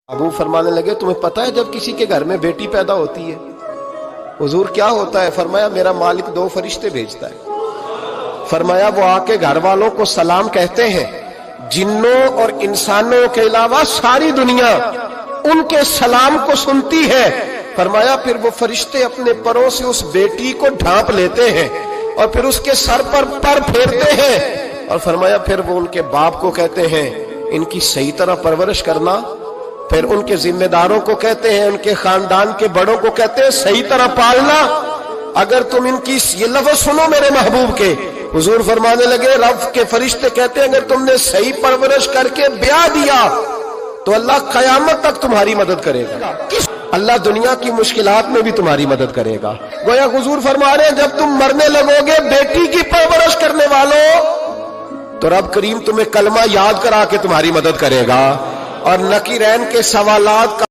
अबू फरमाने लगे, तुम्हें पता है जब किसी के घर में बेटी पैदा होती है हुजूर क्या होता है? फरमाया, मेरा मालिक 2 फरिश्ते भेजता है। फरमाया, वो आके घर वालों को सलाम कहते हैं। जिन्नों और इंसानों के अलावा सारी दुनिया उनके सलाम को सुनती है। फरमाया, फिर वो फरिश्ते अपने परों से उस बेटी को ढांप लेते हैं और फिर उसके सर पर फेरते हैं। और फरमाया, फिर वो उनके बाप को कहते हैं, इनकी सही तरह परवरिश करना। फिर उनके जिम्मेदारों को कहते हैं, उनके खानदान के बड़ों को कहते हैं, सही तरह पालना। अगर तुम इनकी ये लफ्ज़ सुनो मेरे महबूब के, हुजूर फरमाने लगे, रब के फरिश्ते कहते हैं, अगर तुमने सही परवरिश करके ब्याह दिया तो अल्लाह कयामत तक तुम्हारी मदद करेगा। अल्लाह दुनिया की मुश्किलात में भी तुम्हारी मदद करेगा। गोया हुजूर फरमा रहे हैं, जब तुम मरने लगोगे बेटी की परवरिश करने वालों, तो रब करीम तुम्हें कलमा याद करा के तुम्हारी मदद करेगा। और नकीरैन के सवालात का